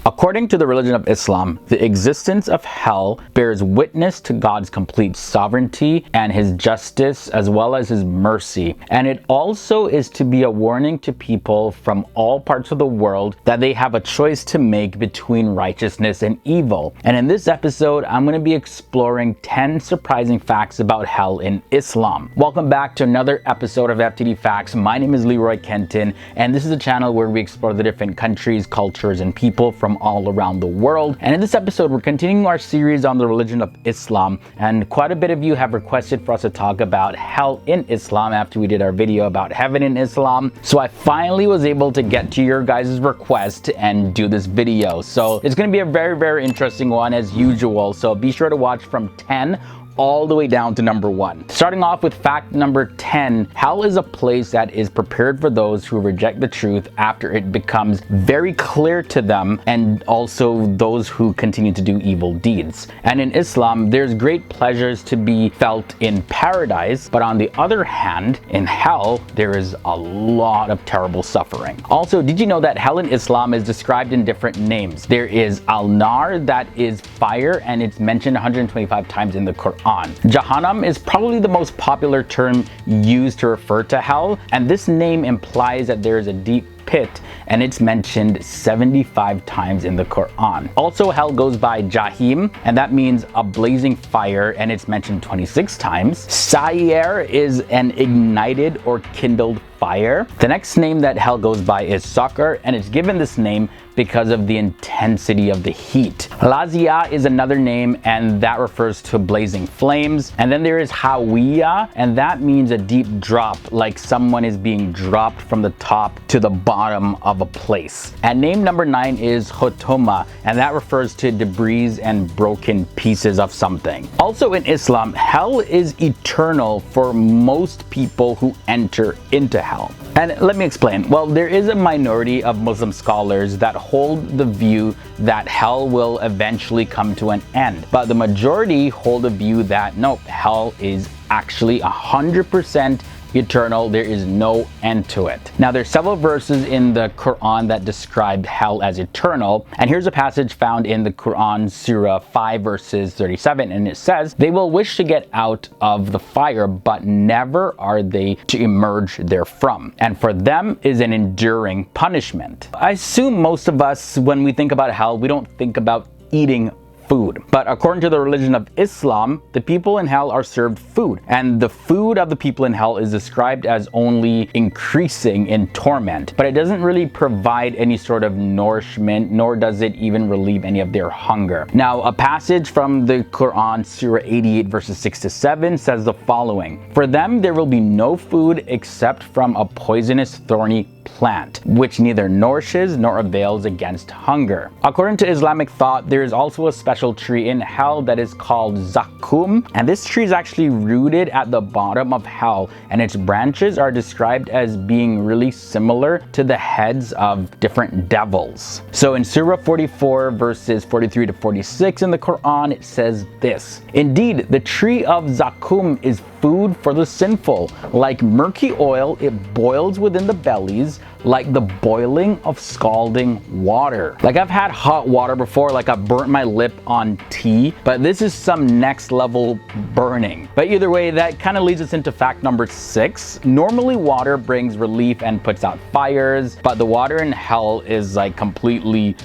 According to the religion of Islam, the existence of hell bears witness to God's complete sovereignty and his justice as well as his mercy. And it also is to be a warning to people from all parts of the world that they have a choice to make between righteousness and evil. And in this episode, I'm going to be exploring 10 surprising facts about hell in Islam. Welcome back to another episode of FTD Facts. My name is Leroy Kenton, and this is a channel where we explore the different countries, cultures, and people from all around the world. And in this episode, we're continuing our series on the religion of Islam, and quite a bit of you have requested for us to talk about hell in Islam after we did our video about heaven in Islam. So I finally was able to get to your guys' request and do this video. So it's going to be a very interesting one as usual. So be sure to watch from 10 all the way down to number 1. Starting off with fact number 10, hell is a place that is prepared for those who reject the truth after it becomes very clear to them, and also those who continue to do evil deeds. And in Islam, there's great pleasures to be felt in paradise, but on the other hand, in hell, there is a lot of terrible suffering. Also, did you know that hell in Islam is described in different names? There is Al-Nar, that is fire, and it's mentioned 125 times in the Quran. Jahannam is probably the most popular term used to refer to hell, and this name implies that there is a deep pit, and it's mentioned 75 times in the Quran. Also, hell goes by Jahim, and that means a blazing fire, and it's mentioned 26 times. Sa'ir is an ignited or kindled fire. The next name that hell goes by is Saqar, and it's given this name because of the intensity of the heat. Lazia is another name, and that refers to blazing flames. And then there is Hawiya, and that means a deep drop, like someone is being dropped from the top to the bottom of a place. And name number 9 is Hotoma, and that refers to debris and broken pieces of something. Also in Islam, hell is eternal for most people who enter into hell. And let me explain. Well, there is a minority of Muslim scholars that hold the view that hell will eventually come to an end. But the majority hold a view that no, hell is actually 100% eternal. There is no end to it. Now, there's several verses in the Quran that describe hell as eternal, and here's a passage found in the Quran, Surah 5 verses 37, and it says, "They will wish to get out of the fire, but never are they to emerge therefrom, and for them is an enduring punishment." I assume most of us, when we think about hell, we don't think about eating food. But according to the religion of Islam, the people in hell are served food, and the food of the people in hell is described as only increasing in torment, but it doesn't really provide any sort of nourishment, nor does it even relieve any of their hunger. Now, a passage from the Quran, Surah 88 verses 6 to 7 says the following: "For them there will be no food except from a poisonous thorny plant, which neither nourishes nor avails against hunger." According to Islamic thought, there is also a special tree in hell that is called Zakum, and this tree is actually rooted at the bottom of hell, and its branches are described as being really similar to the heads of different devils. So in Surah 44 verses 43 to 46 in the Quran, it says this: "Indeed, the tree of Zakum is food for the sinful. Like murky oil, it boils within the bellies, like the boiling of scalding water." Like, I've had hot water before, like I've burnt my lip on tea, but this is some next level burning. But either way, that kind of leads us into fact number 6. Normally water brings relief and puts out fires, but the water in hell is like completely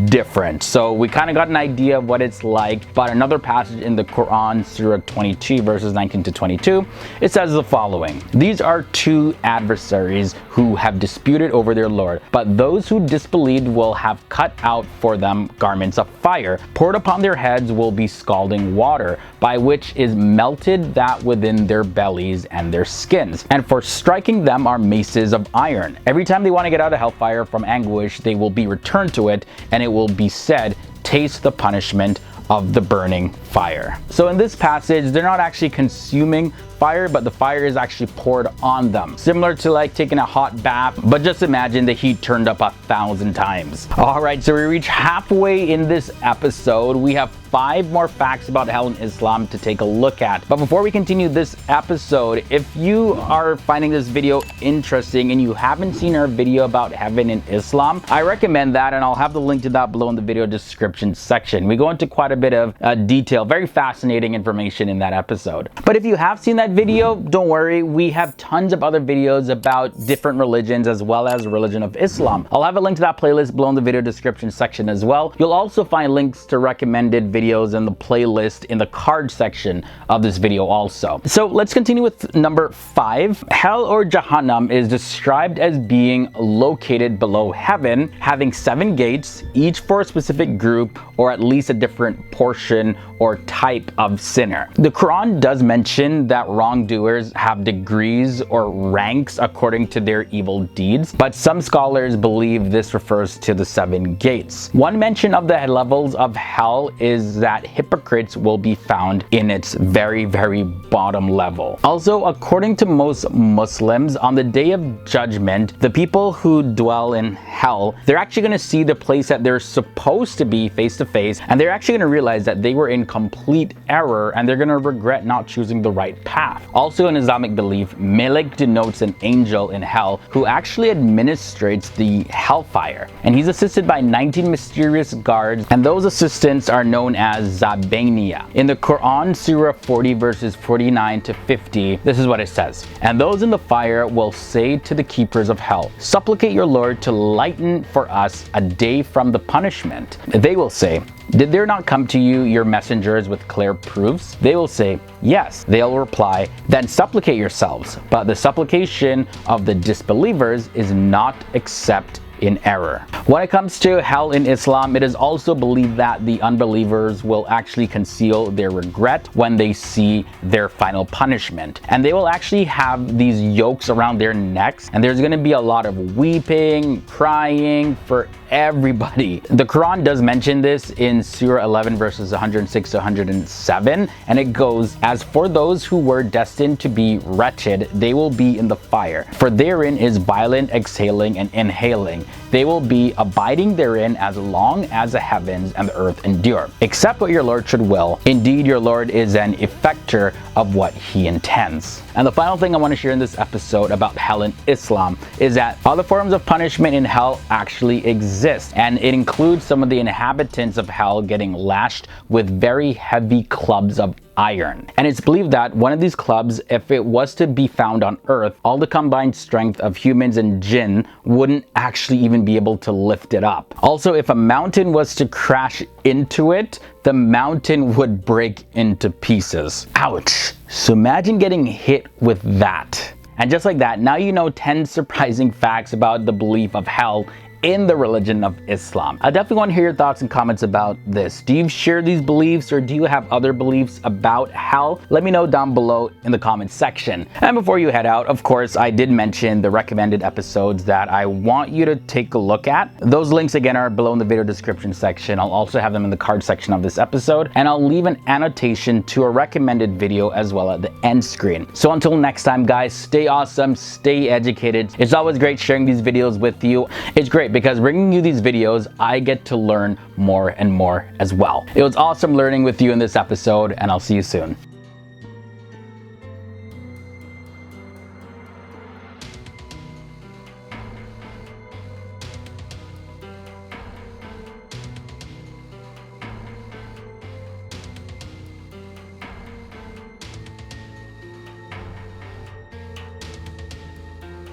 different. So we kind of got an idea of what it's like, but another passage in the Quran, Surah 22 verses 19 to 22, it says the following: "These are two adversaries who have disputed over their Lord, but those who disbelieved will have cut out for them garments of fire. Poured upon their heads will be scalding water, by which is melted that within their bellies and their skins. And for striking them are maces of iron. Every time they want to get out of hellfire from anguish, they will be returned to it, and it will be said, 'Taste the punishment of the burning fire. So in this passage, they're not actually consuming fire, but the fire is actually poured on them. Similar to like taking a hot bath, but just imagine the heat turned up 1,000 times. All right, so we reach halfway in this episode. We have 5 more facts about hell in Islam to take a look at. But before we continue this episode, if you are finding this video interesting and you haven't seen our video about heaven in Islam, I recommend that, and I'll have the link to that below in the video description section. We go into quite a bit of detail, very fascinating information in that episode. But if you have seen that video, don't worry, we have tons of other videos about different religions as well as religion of Islam. I'll have a link to that playlist below in the video description section as well. You'll also find links to recommended videos in the playlist in the card section of this video also. So let's continue with number 5. Hell or Jahannam is described as being located below heaven, having 7 gates, each for a specific group or at least a different portion or type of sinner. The Quran does mention that wrongdoers have degrees or ranks according to their evil deeds, but some scholars believe this refers to the 7 gates. One mention of the levels of hell is that hypocrites will be found in its very, very bottom level. Also, according to most Muslims, on the day of judgment, the people who dwell in hell, they're actually going to see the place that they're supposed to be face to face, and they're actually going to realize that they were in complete error and they're going to regret not choosing the right path. Also, in Islamic belief, Malik denotes an angel in hell who actually administrates the hellfire, and he's assisted by 19 mysterious guards, and those assistants are known as Zabaniya. In the Quran, Surah 40 verses 49 to 50, this is what it says: "And those in the fire will say to the keepers of hell, supplicate your Lord to lighten for us a day from the punishment. They will say, did there not come to you your messengers with clear proofs? They will say, yes. They'll reply, then supplicate yourselves. But the supplication of the disbelievers is not except in error." When it comes to hell in Islam, it is also believed that the unbelievers will actually conceal their regret when they see their final punishment. And they will actually have these yokes around their necks, and there's going to be a lot of weeping, crying for everybody. The Quran does mention this in Surah 11 verses 106 to 107, and it goes, "As for those who were destined to be wretched, they will be in the fire, for therein is violent exhaling and inhaling. They will be abiding therein as long as the heavens and the earth endure, except what your Lord should will. Indeed, your Lord is an effector of what he intends." And the final thing I want to share in this episode about hell in Islam is that other forms of punishment in hell actually exist, and it includes some of the inhabitants of hell getting lashed with very heavy clubs of iron. And it's believed that one of these clubs, if it was to be found on earth, all the combined strength of humans and jinn wouldn't actually even be able to lift it up. Also, if a mountain was to crash into it, the mountain would break into pieces. Ouch. So imagine getting hit with that. And just like that, now you know 10 surprising facts about the belief of hell in the religion of Islam. I definitely want to hear your thoughts and comments about this. Do you share these beliefs, or do you have other beliefs about hell? Let me know down below in the comments section. And before you head out, of course, I did mention the recommended episodes that I want you to take a look at. Those links again are below in the video description section. I'll also have them in the card section of this episode, and I'll leave an annotation to a recommended video as well at the end screen. So until next time, guys, stay awesome, stay educated. It's always great sharing these videos with you. It's great because bringing you these videos, I get to learn more and more as well. It was awesome learning with you in this episode, and I'll see you soon.